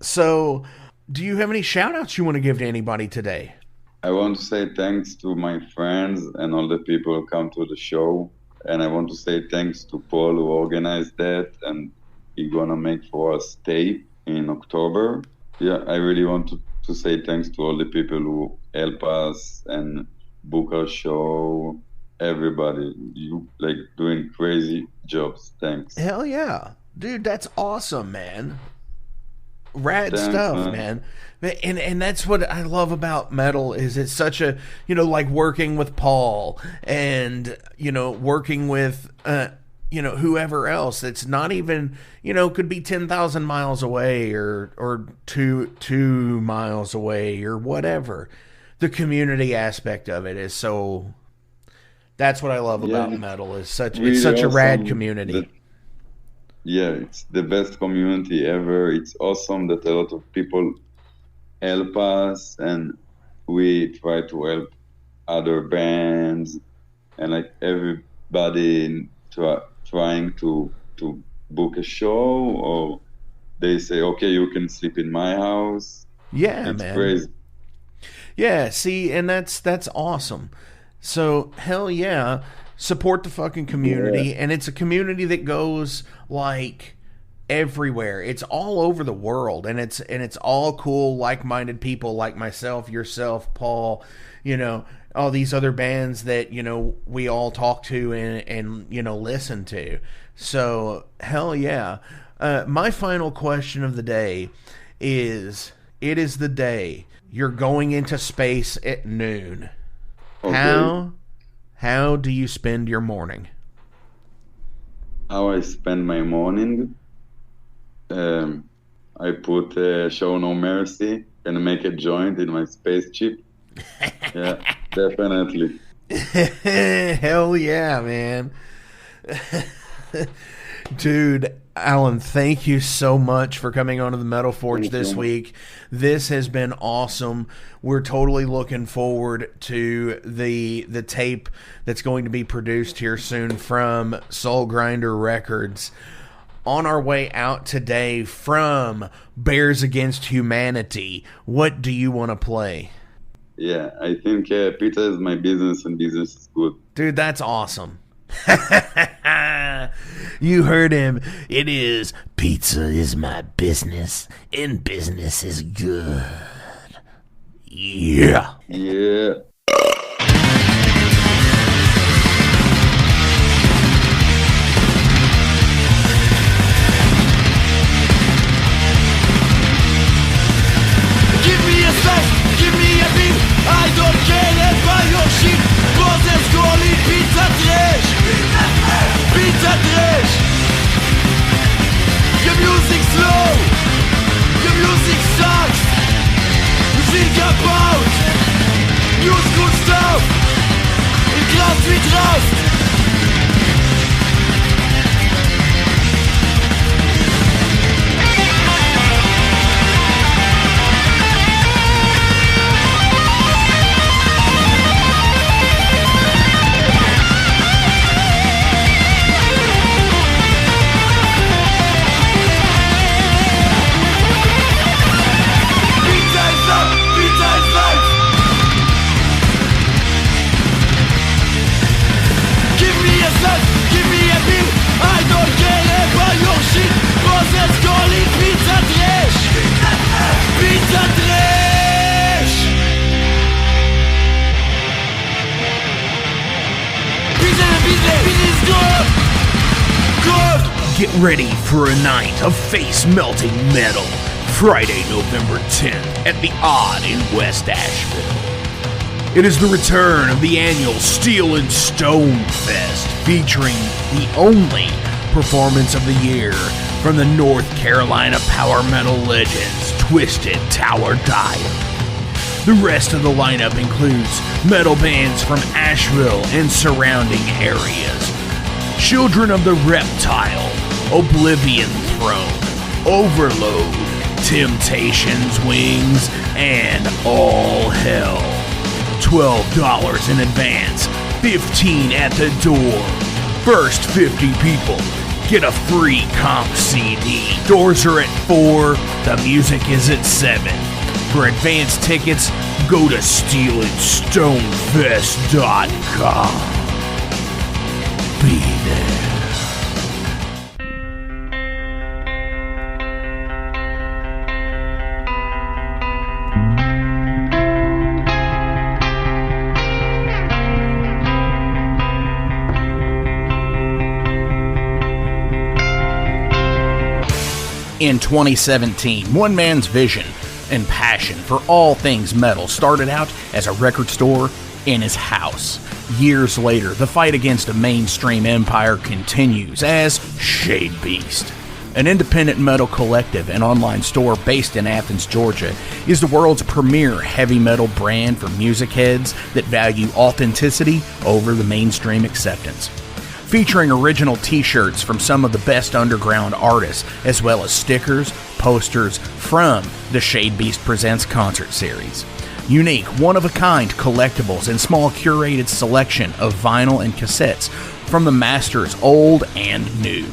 So do you have any shout-outs you want to give to anybody today? I want to say thanks to my friends and all the people who come to the show. And I want to say thanks to Paul who organized that. And he's going to make for us tape in October. Yeah, I really want to say thanks to all the people who help us and book our show. Everybody, you like doing crazy jobs. Thanks. Hell yeah. Dude, that's awesome, man. Rad stuff, man. And that's what I love about metal is it's such a, like working with Paul and, working with, whoever else. It's not even, could be 10,000 miles away or two miles away or whatever. The community aspect of it is so, that's what I love about metal is it's such a rad community. It's the best community ever. It's awesome that a lot of people help us, and we try to help other bands, and like everybody trying to book a show, or they say, okay, you can sleep in my house. Yeah, it's man. Crazy. Yeah, see, and that's awesome. So hell yeah. Support the fucking community, and it's a community that goes like everywhere. It's all over the world, and it's all cool, like-minded people like myself, yourself, Paul, all these other bands that we all talk to and listen to. So hell yeah. My final question of the day is: it is the day you're going into space at noon. Okay. How do you spend your morning? How I spend my morning? I put Show No Mercy and make a joint in my spaceship. Yeah, definitely. Hell yeah, man. Dude, Alon, thank you so much for coming on to the Metal Forge this week. This has been awesome. We're totally looking forward to the tape that's going to be produced here soon from Soulgrinder Records. On our way out today from Bears Against Humanity, what do you want to play? Yeah, I think pizza is my business and business is good. Dude, that's awesome. You heard him. It is pizza is my business and business is good. Yeah. Yeah. Give me a sauce, give me a beat. I don't care about your shit. Brothers call it pizza trash. Pizza trash. Your music slow. Your music think about new school stuff in class we trust. Get ready for a night of face-melting metal, Friday, November 10th at the Odd in West Asheville. It is the return of the annual Steel and Stone Fest, featuring the only performance of the year from the North Carolina power metal legends, Twisted Tower Dire. The rest of the lineup includes metal bands from Asheville and surrounding areas. Children of the Reptile, Oblivion Throne, Overload, Temptation's Wings, and All Hell. $12 in advance, $15 at the door. First 50 people get a free comp CD. Doors are at 4, the music is at 7. For advance tickets, go to steelandstonefest.com. Be there. In 2017, one man's vision and passion for all things metal started out as a record store in his house. Years later, the fight against a mainstream empire continues as Shadebeast. An independent metal collective and online store based in Athens, Georgia, is the world's premier heavy metal brand for music heads that value authenticity over the mainstream acceptance. Featuring original t-shirts from some of the best underground artists, as well as stickers, posters from the Shadebeast Presents concert series. Unique, one-of-a-kind collectibles and small curated selection of vinyl and cassettes from the masters old and new.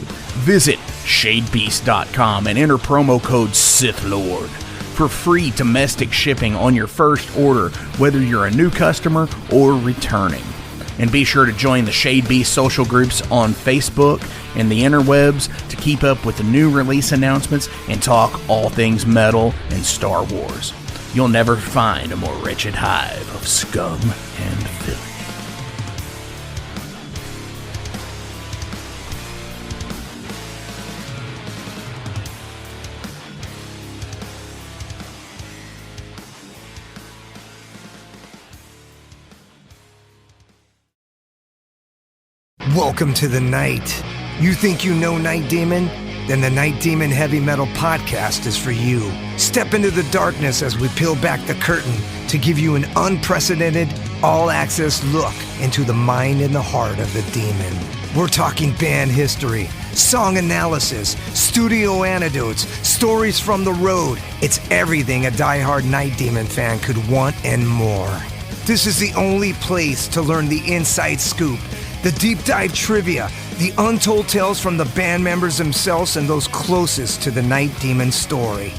Visit shadebeast.com and enter promo code SithLord for free domestic shipping on your first order, whether you're a new customer or returning. And be sure to join the Shadebeast social groups on Facebook and the interwebs to keep up with the new release announcements and talk all things metal and Star Wars. You'll never find a more wretched hive of scum and filth. Welcome to the night. You think you know Night Demon? Then the Night Demon Heavy Metal Podcast is for you. Step into the darkness as we peel back the curtain to give you an unprecedented, all-access look into the mind and the heart of the demon. We're talking band history, song analysis, studio anecdotes, stories from the road. It's everything a diehard Night Demon fan could want and more. This is the only place to learn the inside scoop, the deep dive trivia, the untold tales from the band members themselves and those closest to the Night Demon story.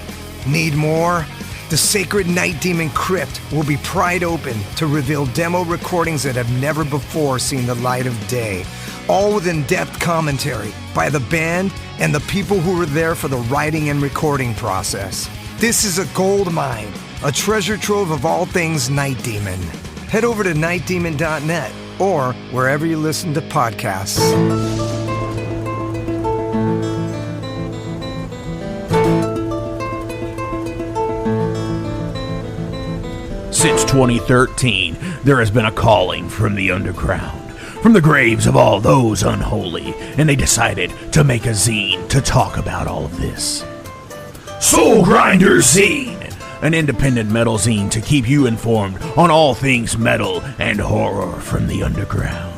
Need more? The Sacred Night Demon Crypt will be pried open to reveal demo recordings that have never before seen the light of day, all with in-depth commentary by the band and the people who were there for the writing and recording process. This is a gold mine, a treasure trove of all things Night Demon. Head over to nightdemon.net or wherever you listen to podcasts. Since 2013, there has been a calling from the underground, from the graves of all those unholy, and they decided to make a zine to talk about all of this. Soulgrinder Zine, an independent metal zine to keep you informed on all things metal and horror from the underground.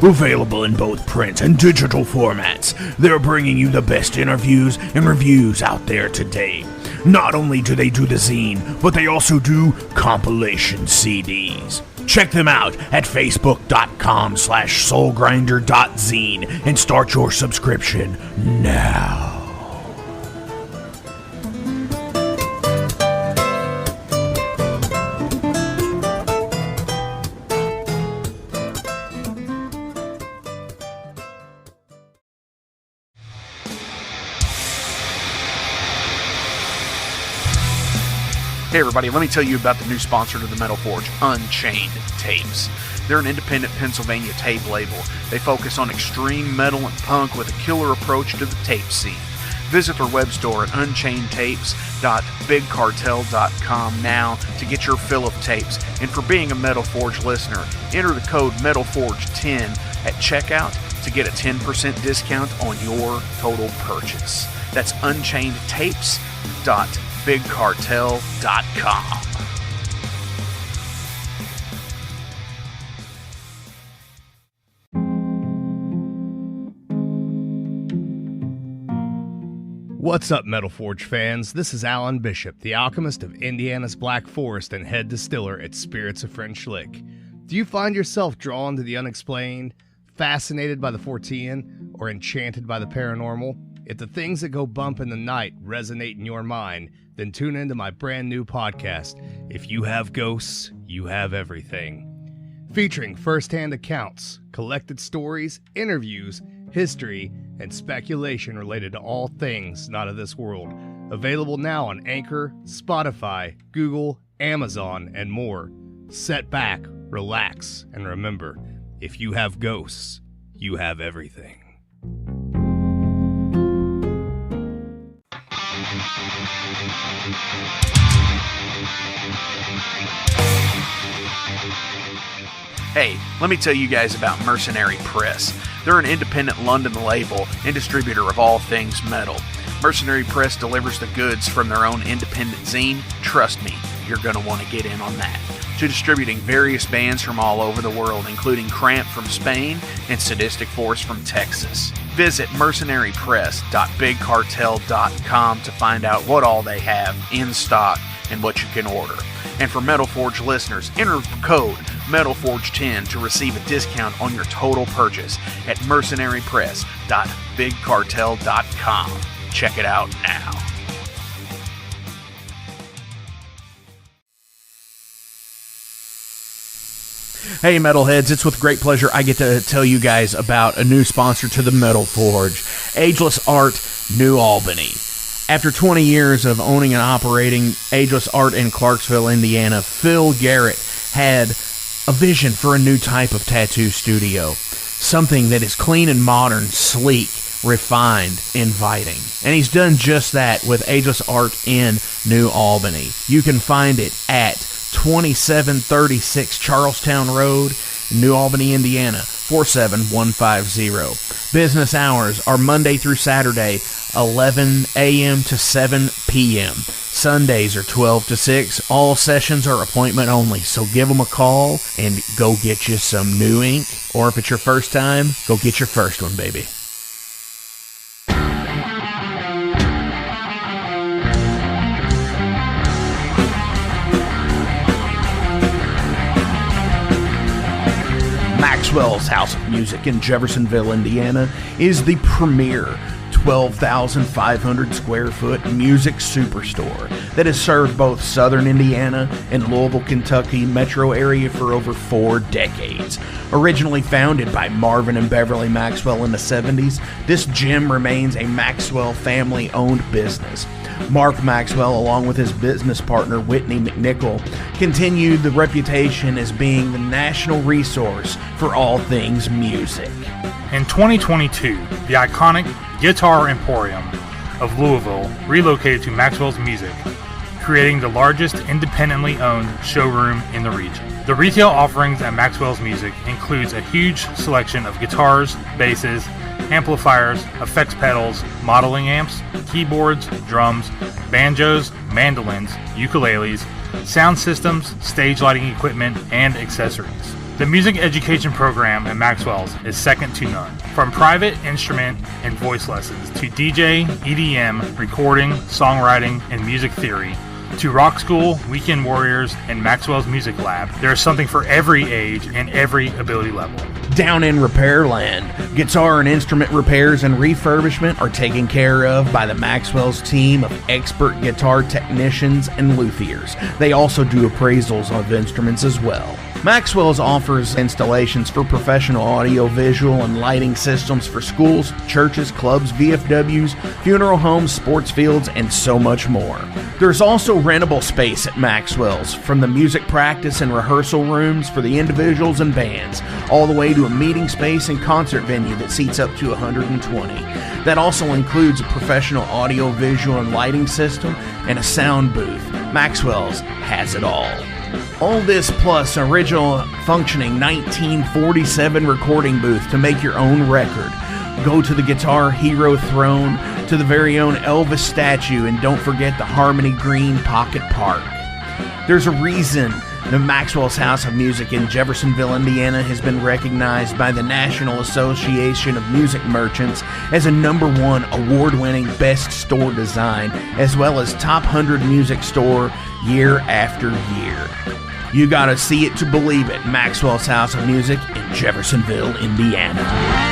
Available in both print and digital formats, they're bringing you the best interviews and reviews out there today. Not only do they do the zine, but they also do compilation CDs. Check them out at facebook.com/soulgrinder.zine and start your subscription now. Hey everybody, let me tell you about the new sponsor to the Metal Forge, Unchained Tapes. They're an independent Pennsylvania tape label. They focus on extreme metal and punk with a killer approach to the tape scene. Visit their web store at unchainedtapes.bigcartel.com now to get your fill of tapes. And for being a Metal Forge listener, enter the code METALFORGE10 at checkout to get a 10% discount on your total purchase. That's unchainedtapes.bigcartel.com. What's up, Metal Forge fans? This is Alan Bishop, the alchemist of Indiana's Black Forest and head distiller at Spirits of French Lick. Do you find yourself drawn to the unexplained, fascinated by the Fortean, or enchanted by the paranormal? If the things that go bump in the night resonate in your mind, then tune into my brand new podcast, If You Have Ghosts, You Have Everything. Featuring first-hand accounts, collected stories, interviews, history, and speculation related to all things not of this world. Available now on Anchor, Spotify, Google, Amazon, and more. Sit back, relax, and remember, if you have ghosts, you have everything. Hey, let me tell you guys about Mercenary Press. They're an independent London label and distributor of all things metal. Mercenary Press delivers the goods from their own independent zine. Trust me, you're going to want to get in on that. To distributing various bands from all over the world, including Cramp from Spain and Sadistic Force from Texas. Visit mercenarypress.bigcartel.com to find out what all they have in stock and what you can order. And for Metal Forge listeners, enter code METALFORGE10 to receive a discount on your total purchase at mercenarypress.bigcartel.com. Check it out now. Hey Metalheads, it's with great pleasure I get to tell you guys about a new sponsor to the Metal Forge, Ageless Art, New Albany. After 20 years of owning and operating Ageless Art in Clarksville, Indiana, Phil Garrett had a vision for a new type of tattoo studio. Something that is clean and modern, sleek, refined, inviting. And he's done just that with Ageless Art in New Albany. You can find it at 2736 Charlestown Road, New Albany, Indiana, 47150. Business hours are Monday through Saturday, 11 a.m. to 7 p.m. Sundays are 12 to 6. All sessions are appointment only, so give them a call and go get you some new ink. Or if it's your first time, go get your first one, baby. Maxwell's House of Music in Jeffersonville, Indiana is the premier 12,500 square foot music superstore that has served both southern Indiana and Louisville, Kentucky metro area for over 4 decades. Originally founded by Marvin and Beverly Maxwell in the 70s, this gym remains a Maxwell family-owned business. Mark Maxwell, along with his business partner Whitney McNichol, continued the reputation as being the national resource for all things music. In 2022, the iconic Guitar Emporium of Louisville relocated to Maxwell's Music, creating the largest independently owned showroom in the region. The retail offerings at Maxwell's Music includes a huge selection of guitars, basses, amplifiers, effects pedals, modeling amps, keyboards, drums, banjos, mandolins, ukuleles, sound systems, stage lighting equipment, and accessories. The music education program at Maxwell's is second to none. From private instrument and voice lessons to DJ, EDM, recording, songwriting, and music theory, to rock school, weekend warriors, and Maxwell's Music Lab, there is something for every age and every ability level. Down in Repairland, guitar and instrument repairs and refurbishment are taken care of by the Maxwell's team of expert guitar technicians and luthiers. They also do appraisals of instruments as well. Maxwell's offers installations for professional audio, visual, and lighting systems for schools, churches, clubs, VFWs, funeral homes, sports fields, and so much more. There's also rentable space at Maxwell's, from the music practice and rehearsal rooms for the individuals and bands, all the way to a meeting space and concert venue that seats up to 120. That also includes a professional audio, visual, and lighting system and a sound booth. Maxwell's has it all. All this plus original functioning 1947 recording booth to make your own record. Go to the Guitar Hero throne, to the very own Elvis statue, and don't forget the Harmony Green Pocket Park. There's a reason the Maxwell's House of Music in Jeffersonville, Indiana has been recognized by the National Association of Music Merchants as a #1 award-winning best store design, as well as top 100 music store year after year. You gotta see it to believe it. Maxwell's House of Music in Jeffersonville, Indiana.